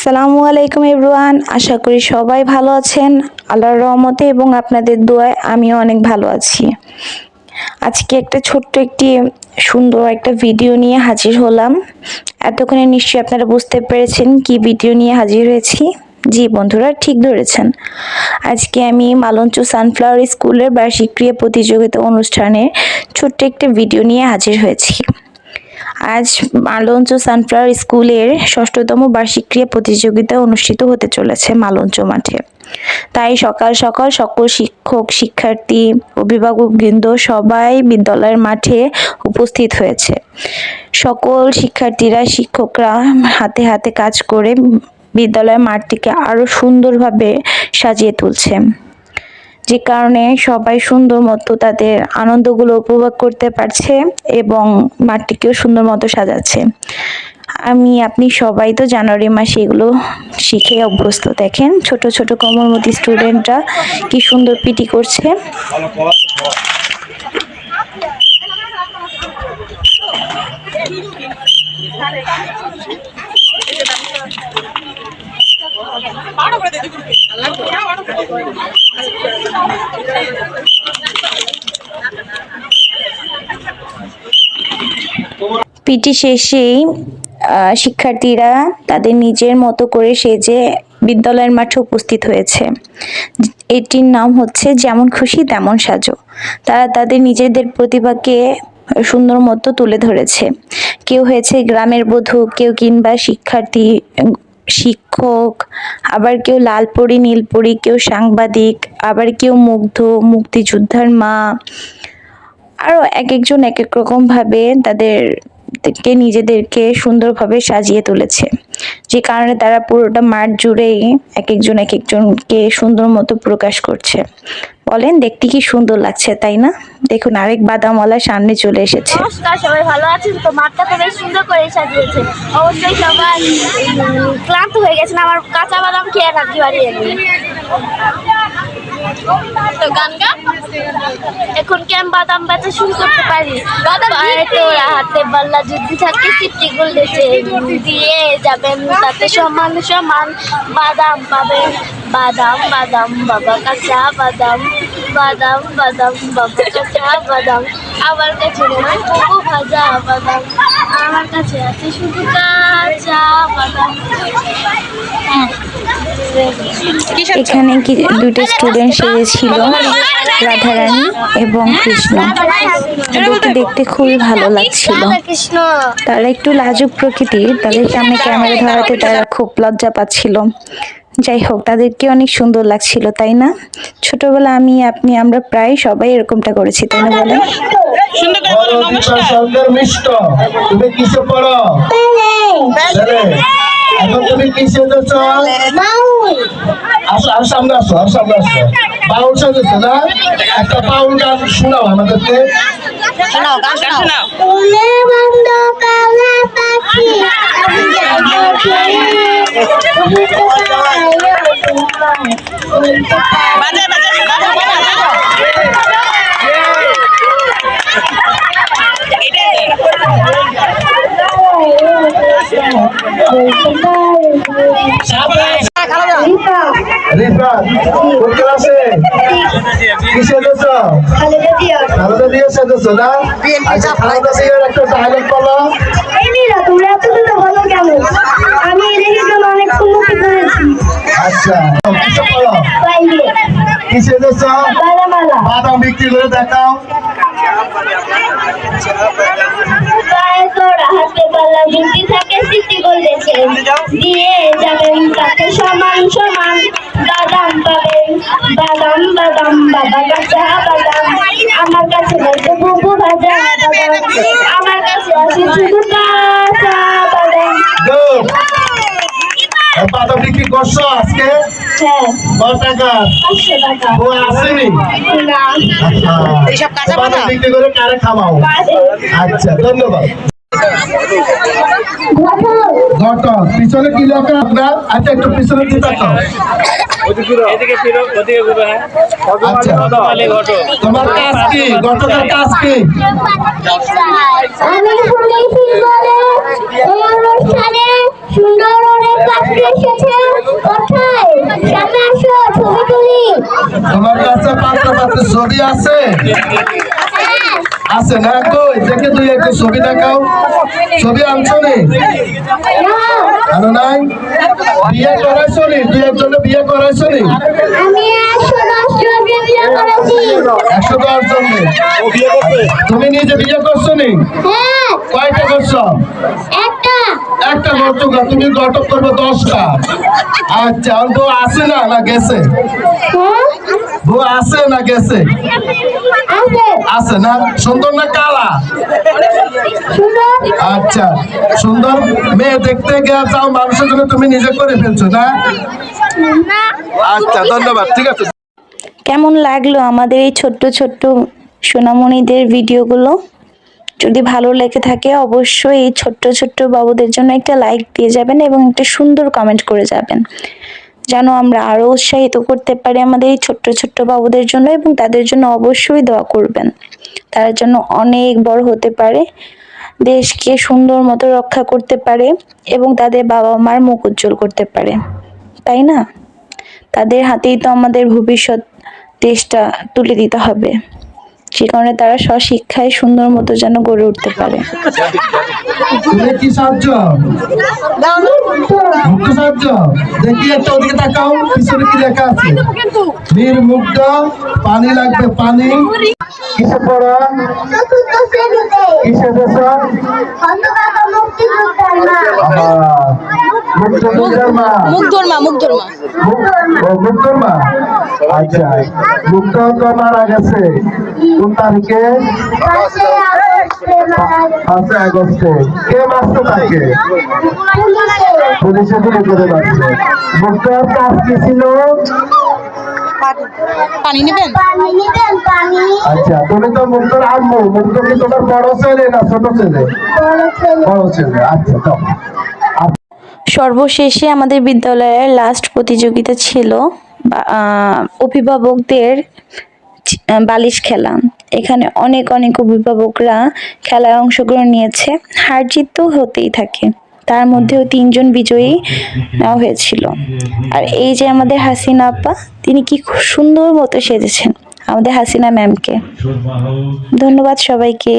আসসালামু আলাইকুম এভরিওয়ান, আশা করি সবাই ভালো আছেন। আল্লাহর রহমতে এবং আপনাদের দোয়ায় আমিও অনেক ভালো আছি। আজকে একটি সুন্দর একটা ভিডিও নিয়ে হাজির হলাম। এতক্ষণে নিশ্চয়ই আপনারা বুঝতে পেরেছেন কি ভিডিও নিয়ে হাজির হয়েছি। জি বন্ধুরা, ঠিক ধরেছেন। আজকে আমি মালঞ্চ সানফ্লাওয়ার স্কুলের বার্ষিক ক্রীড়া প্রতিযোগিতা অনুষ্ঠানের ছোট্ট একটা ভিডিও নিয়ে হাজির হয়েছি। আজ মালঞ্চ সানফ্লাওয়ার স্কুলের ৬ষ্ঠতম বার্ষিক ক্রীড়া প্রতিযোগিতা অনুষ্ঠিত হতে চলেছে মালঞ্চ মাঠে। তাই সকাল সকাল সকল শিক্ষক, শিক্ষার্থী, অভিভাবকবৃন্দ সবাই বিদ্যালয়ের মাঠে উপস্থিত হয়েছে। সকল শিক্ষার্থীরা, শিক্ষকরা হাতে হাতে কাজ করে বিদ্যালয়ের মাঠটিকে আরো সুন্দরভাবে সাজিয়ে তুলছে, যে কারণে সবাই সুন্দর মতো তাদের আনন্দগুলো উপভোগ করতে পারছে এবং মাঠটিকেও সুন্দর মতো সাজাচ্ছে। আপনি সবাই তো জানুয়ারি মাসে এগুলো শিখে অভ্যস্ত। দেখেন ছোট ছোট কোমলমতি স্টুডেন্টরা কি সুন্দর পিটি করছে। পিটি শেষেই শিক্ষার্থীরা তাদের নিজের মতো করে সেজে বিদ্যালয়ের মাঠে উপস্থিত হয়েছে। এটির নাম হচ্ছে যেমন খুশি তেমন সাজো। তারা তাদের নিজেদের প্রতিভাকে সুন্দর মতো তুলে ধরেছে। কেউ হয়েছে গ্রামের বধূ, কেউ কিংবা শিক্ষার্থী, শিক্ষক, আবার কেউ লালপরি, নীলপরি, কেউ সাংবাদিক, আবার কেউ মুগ্ধ, মুক্তিযোদ্ধার মা। আরো এক একজন এক এক রকম ভাবে নিজেদেরকে সুন্দরভাবে সাজিয়ে তুলেছে, যে কারণে তারা পুরোটা মাঠ জুড়েই এক একজনকে সুন্দর মতো প্রকাশ করছে। বলেন দেখতে কি সুন্দর লাগছে, তাই না? দেখুন আরেক বাদামওয়ালা সামনে চলে এসেছে। নমস্কার, সবাই ভালো আছেন তো? মাঠটা তো বেশ সুন্দর করে সাজিয়েছে। অবশ্যই সবাই ক্লান্ত হয়ে গেছেন। আমার কাঁচা বাদাম খেয়ে এনার্জি বাড়িয়ে নিই। তো গান গান এখন কি আমি বাদাম বেচা শুরু করতে পারি? তোরা হাতে বাল্লা যদি থাকে সিটি গোল্ডেছে দিয়ে যাবেন তাতে সমান সমান বাদাম পাবেন। বাদাম বাদাম বাবা কাঁচা বাদাম, বাদাম বাদাম বাবা কাঁচা বাদাম, আমার কাছে নয় বহু ভাজা বাদাম, আমার কাছে আছে শুধু কাঁচা বাদাম। এখানে দুটো স্টুডেন্ট সেজেছিল রাধারানী এবং কৃষ্ণ। ওদেরকে দেখতে খুবই ভালো লাগছিল। তারা একটু লাজুক প্রকৃতির, তাদের সামনে ক্যামেরা ধরাতে তারা খুব লজ্জা পাচ্ছিল। যাই হোক, তাদেরকে অনেক সুন্দর লাগছিল, তাই না? ছোটবেলা আমরা প্রায় সবাই এরকমটা করেছি, তাই না? বলেন তুমি কিসে পড়ো? এখন তুমি কিসে যাচ্ছ? সামনে আসো, সামনে আসো। বাউল সাজেছ না? একটা বাউল গান শোনাও আমাদেরকে। বাদাম বিক্রি করে দেখাও। হাতে পাল্লা বিক্রি থাকে সিটি গোল্ডেছে দিয়ে যাবেন তাতে সমান সমান বাদাম পাবেন। বাদাম বাদাম বাবা কাঁচা বাদাম, আমার কাছে বলতে বুবু ভাজা বাদাম, আমার কাছে আছে শুধু কাঁচা বাদাম। বাদাম বিক্রি করছো আজকে? হ্যাঁ। কত টাকা? 500 টাকা। ও আসেনি না। এইসব কাঁচা বাদাম বিক্রি করে কারে খাওয়াও? আচ্ছা, ধন্যবাদ। ঘটক পিছনে কি লোক আপনার? আচ্ছা, একটু পিছনে দিতে তো। তোমার কাজ কি? ঘটকের কাজ কি? আমি শুনেছি বলে এই অনুষ্ঠানে সুন্দর অনেক পাত্র এসেছে। হাতে ছবি আছে আছে না? কই দেখে তুই একটু ছবি দেখাও। ছবি আনছো নি? আনো নাই? বিয়ে করাইছো নি? তুই একজনে বিয়ে করাইছো নি? আমি 110 জন বিয়ে করেছি। 110 জনে। তুমি নিজে বিয়ে করছো নি? হ্যাঁ, কয়টা করছো? একটা। একটা করছো গা, তুমি ঘটক করবো 10টা। আচ্ছা, আর বউ আছে না গেছে? হ্যাঁ, বউ আছে না গেছে? আছে। আছে না? সুন্দর না কালা? সুন্দর। আচ্ছা, সুন্দর মেয়ে দেখতে গিয়ে যাও মানুষের জন্য, তুমি নিজে করে ফেলছো না? না। আচ্ছা, ধন্যবাদ, ঠিক আছে। কেমন লাগলো আমাদের এই ছোট্ট ছোট্ট সোনামণিদের ভিডিওগুলো? যদি ভালো লেগে থাকে অবশ্যই এই ছোট্ট ছোট্ট বাবুদের জন্য একটা লাইক দিয়ে যাবেন এবং একটা সুন্দর কমেন্ট করে যাবেন, যেন আমরা আরো উৎসাহিত করতে পারি আমাদের এই ছোট্ট ছোট্ট বাবুদের জন্য, এবং তাদের জন্য অবশ্যই দোয়া করবেন। তার জন্য অনেক বড় হতে পারে, দেশকে সুন্দর মতো রক্ষা করতে পারে এবং তাদের বাবা মার মুখ উজ্জ্বল করতে পারে, তাই না? তাদের হাতেই তো আমাদের ভবিষ্যৎ, দেশটা তুলে দিতে হবে, যে কারণে তারা স্বশিক্ষায় সুন্দর মতো যেন গড়ে উঠতে পারে। তুমি কি সাহায্য? মুক্ত সাহায্য? দেখি একটা ওদিকে তাকাও, পিছনে কি লেখা আছে? নির্মুগ্ধ, পানি লাগবে, পানি। কিসে পড়া? চতুর্থ শ্রেণীতে। কিসে দেশা? হতভাগা মুক্তিযোদ্ধার মা। মুগ্ধর মা। মুগ্ধর মা মুগ্ধর মা। আচ্ছা, মুগ্ধ তো মারা গেছে কোন তারিখে? 5 আগস্টে। কে মারছে তাকে? পুলিশে গুলি করে মারছে। মুগ্ধর কাজ কি ছিল? পানি নেবেন? পানি নিবেন, পানি। আচ্ছা, তুমি তো মুগ্ধর আম্মু। মুগ্ধ কি তোমার বড় ছেলে না ছোট ছেলে? বড় ছেলে। বড় ছেলে। আচ্ছা, তো সর্বশেষে আমাদের বিদ্যালয়ের লাস্ট প্রতিযোগিতা ছিল অভিভাবকদের বালিশ খেলা। এখানে অনেক অনেক অভিভাবকরা খেলায় অংশগ্রহণ নিয়েছে, হার জিত তো হতেই থাকে, তার মধ্যেও 3 জন বিজয়ী নেওয়া হয়েছিল। আর এই যে আমাদের হাসিনা আপা, তিনি কি খুব সুন্দর মতো সেজেছেন আমাদের হাসিনা ম্যামকে। ধন্যবাদ সবাইকে।